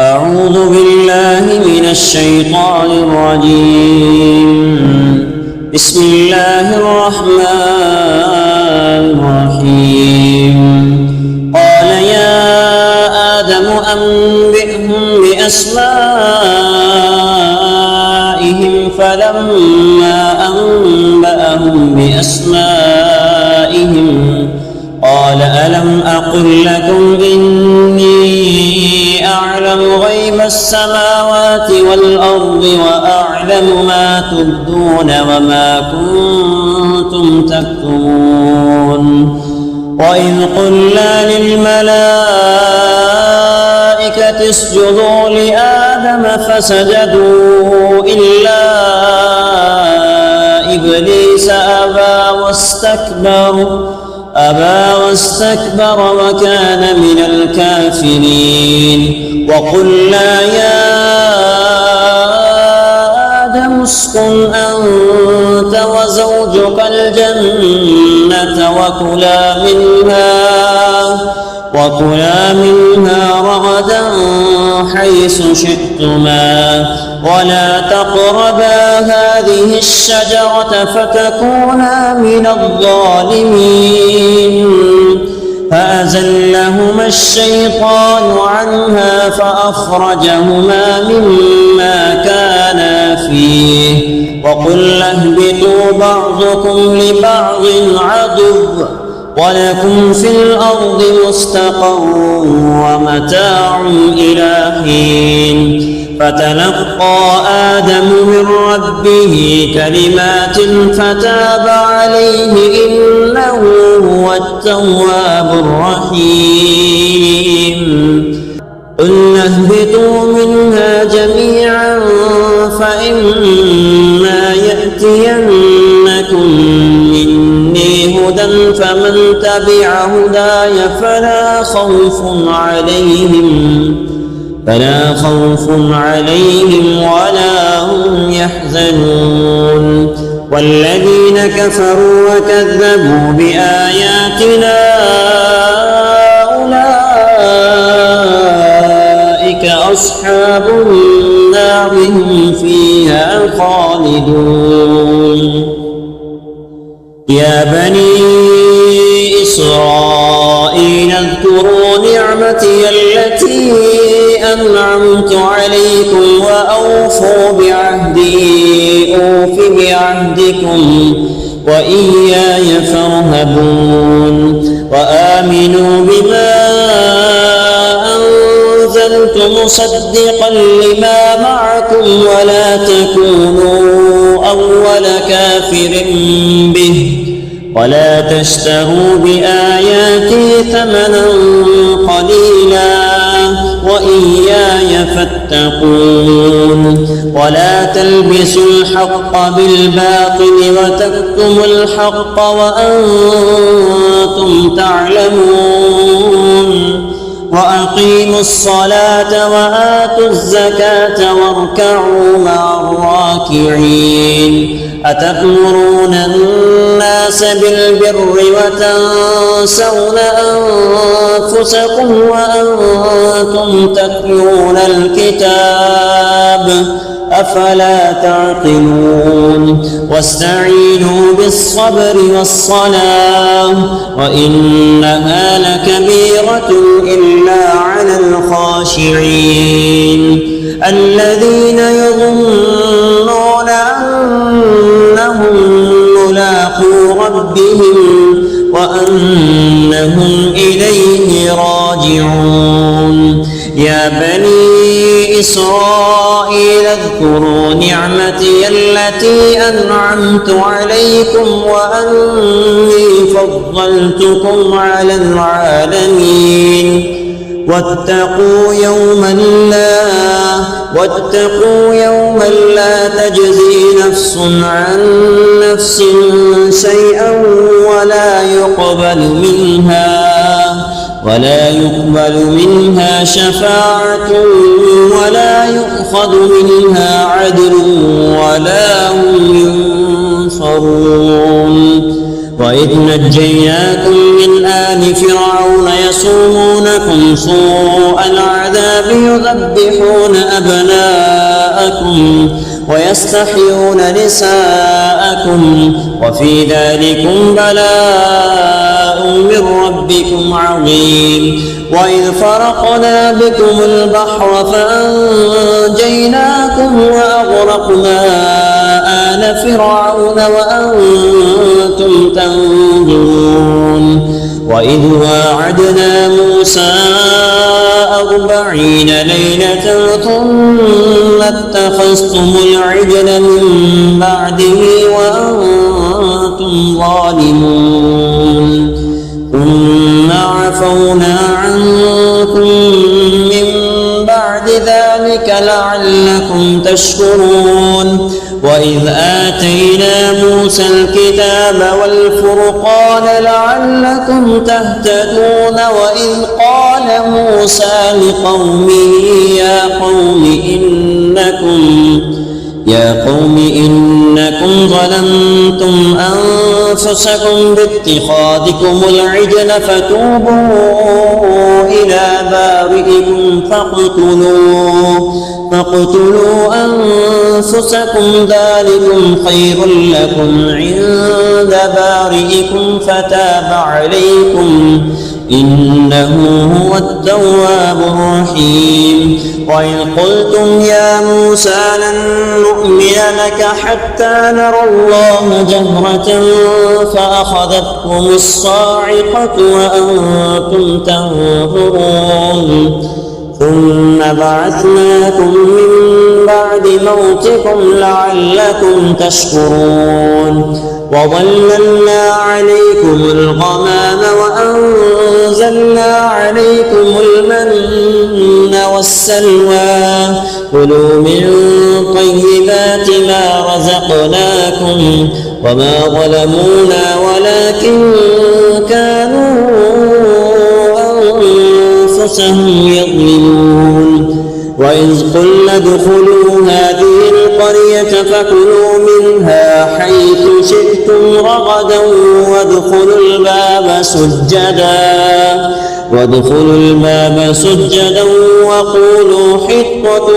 أعوذ بالله من الشيطان الرجيم. بسم الله الرحمن الرحيم. قال يا آدم أنبئهم بأسمائهم فلما أنبأهم بأسمائهم قال ألم أقل لكم إني أعلم غيب السماوات والأرض وأعلم ما تبدون وما كنتم تكتمون. وإذ قلنا للملائكة اسجدوا لآدم فسجدوا إلا إبليس أبى واستكبر وكان من الكافرين. وقلنا يا آدم اسكن أنت وزوجك الجنة وكلا منها رغدا حيث شئتما ولا تقربا هذه الشجرة فتكونا من الظالمين. فأزلهما الشيطان عنها فأخرجهما مما كانا فيه وقلنا اهبطوا بعضكم لبعض عدو ولكم في الأرض مستقر ومتاع إلى حين. فتلقى آدم من ربه كلمات فتاب عليه إنه هو التواب الرحيم. قلنا اهبطوا منها جميعا فإما يأتينكم مني هدى فمن تبع هداي فلا خوف عليهم ولا هم يحزنون. والذين كفروا وكذبوا بآياتنا أولئك أصحاب النار هم فيها خالدون. يا بني إسرائيل اذكروا نعمتي التي أنعمت عليكم وأوفوا بعهدي أوف بعهدكم وإياي فارهبون. وآمنوا بما أنزلت مصدقا لما معكم ولا تكونوا أول كافر به ولا تشتروا بآياتي ثمنا قليلا وإياي فاتقون. ولا تلبسوا الحق بالباطل وتكتموا الحق وأنتم تعلمون. وأقيموا الصلاة وآتوا الزكاة واركعوا مع الراكعين. أتأمرون الناس بالبر وتنسون أنفسكم وأنتم تتلون الكتاب أفلا تعقلون. واستعينوا بالصبر والصلاة وإنها لكبيرة إلا على الخاشعين الذين يظنون أنهم ملاقو ربهم وأنهم إليه راجعون. يا بني إسرائيل اذكروا نعمتي التي أنعمت عليكم وأني فضلتكم على العالمين. واتقوا يوما لا تجزي نفس عن نفس شيئا ولا يقبل منها شفاعة ولا يؤخذ منها عدل ولا هم ينصرون. وإذ نجيناكم من آل فرعون يسومونكم سوء العذاب يذبحون أبناءكم ويستحيون نساءكم وفي ذلكم بلاء من ربكم عظيم. وإذ فرقنا بكم البحر فأنجيناكم وأغرقنا آل فرعون وأنتم تنظرون. وإذ واعدنا موسى 40 ليلة ثم اتخذتم العجل من بعده وأنتم ظالمون. ثم عفونا عنكم من بعد ذلك لعلكم تشكرون. وإذ آتينا موسى الكتاب والفرقان لعلكم تهتدون. وإذ قال موسى لقومه يا قوم إنكم ظلمتم أنفسكم باتخاذكم العجل فتوبوا إلى بارئكم فاقتلوا أنفسكم ذلكم خير لكم عند بارئكم فتاب عليكم إنه هو التواب الرحيم. وإذ قلتم يا موسى لن نؤمن لك حتى نرى الله جهرة فأخذتكم الصاعقة وأنتم تنظرون. ثم بعثناكم من بعد موتكم لعلكم تشكرون. وظللنا عليكم الغمام وأنزلنا عليكم المن والسلوى كلوا من طيبات ما رزقناكم وما ظلمونا ولكن كانوا أنفسهم يظلمون. وإذ قلنا ادخلوا هذه القرية فكلوا منها حيث شئتم رغدا وادخلوا الباب سجدا وقولوا حطة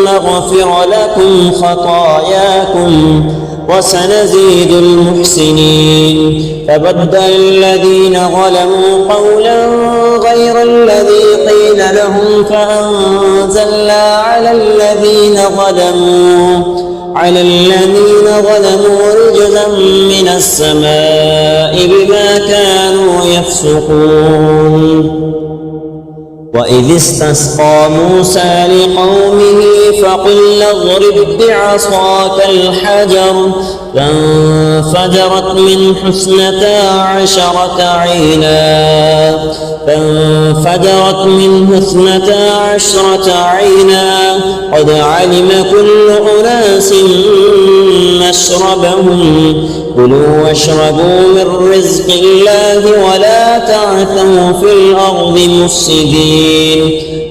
نغفر لكم خطاياكم وسنزيد المحسنين. فبدل الذين ظلموا قولا غير الذي قيل لهم فأنزلنا على الذين ظلموا رجزا من السماء بما كانوا يفسقون. وإذ استسقى موسى لقومه فقلنا اضرب بعصاك الحجر فانفجرت منه 12 عينا قد علم كل أناس مشربهم كلوا واشربوا من رزق الله ولا تعثوا في الأرض مفسدين.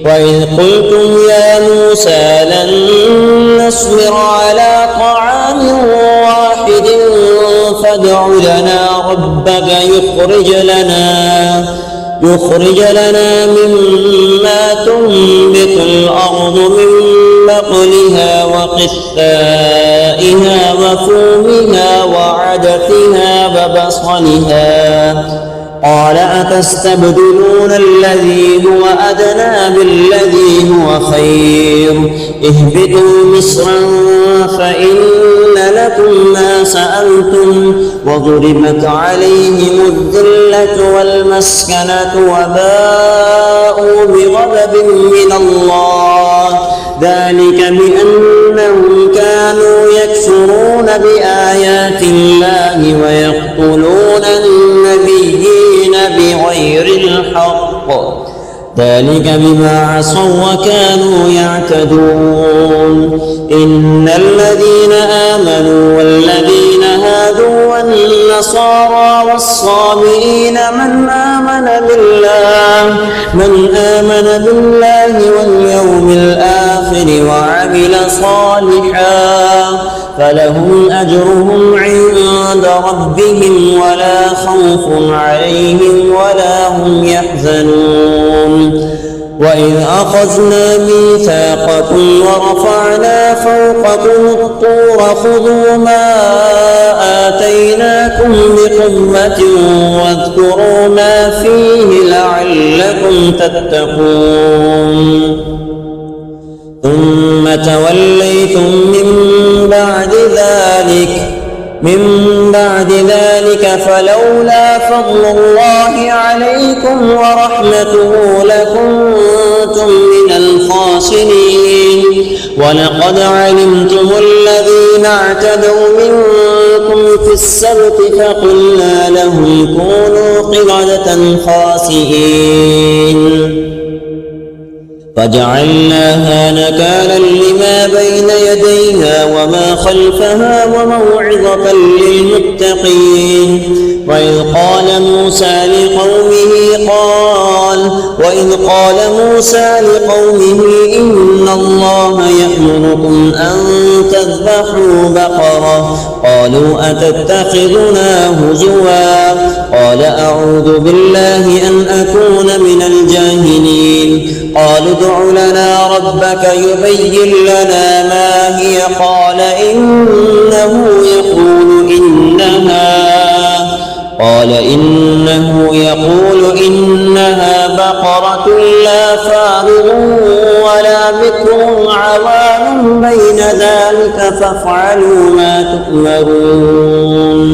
وإذ قلتم يا موسى لن نصبر على طعام واحد فادع لنا ربك يخرج لنا مما تنبت الأرض من بقلها وقثائها وفومها وعدسها وبصلها قال أتستبدلون الذي هو أدنى بالذي هو خير اهبطوا مصرا فإن لكم ما سألتم وضربت عليهم الذلة والمسكنة وباءوا بغضب من الله ذلك بأنهم كانوا يكفرون بآيات الله ويقتلون النبيين بغير الحق ذلك بما عصوا وكانوا يعتدون. إن الذين آمنوا والذين هادوا والنصارى والصابئين من آمن بالله واليوم الآخر وعمل صالحا فلهم أجرهم عند عند ربهم ولا خوف عليهم ولا هم يحزنون وإذ أخذنا ميثاقكم ورفعنا فوقكم الطور خذوا ما آتيناكم بقوة واذكروا ما فيه لعلكم تتقون ثم توليتم من بعد ذلك فلولا فضل الله عليكم ورحمته لكنتم من الخاسرين ولقد علمتم الذين اعتدوا منكم في السبت فقلنا لهم كونوا قردة خاسئين فجعلناها نكالا لما بين يديها وما خلفها وموعظة للمتقين وإذ قال موسى لقومه إن الله يأمركم أن تذبحوا بقرة قالوا أتتخذنا هزوا قال أعوذ بالله أن أكون من الجاهلين قالوا ادع لنا ربك يبين لنا ما هي قال إنه يقول إنها بقرة لا فارغ ولا بكر عوان بين ذلك فافعلوا ما تؤمرون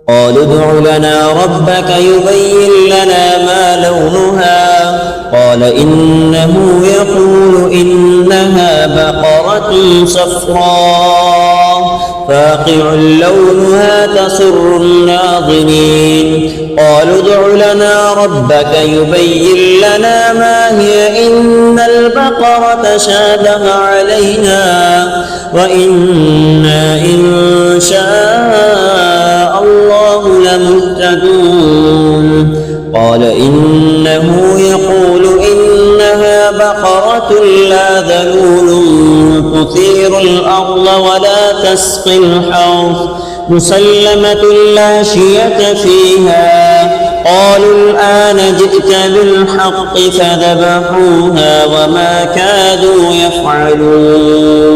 قالوا ادع لنا ربك يبين لنا ما لونها قال إنه يقول إنها بقرة صفراء فاقع لونها تسر الناظرين قالوا ادع لنا ربك يبين لنا ما هي إن البقرة شابه علينا وإنا إن شاء الله لمهتدون قال إنه يقول إنها بقرة لا ذلول تثير الأرض ولا تسقي الحرث مسلمة لا شية فيها قالوا الآن جئت بالحق فذبحوها وما كادوا يفعلون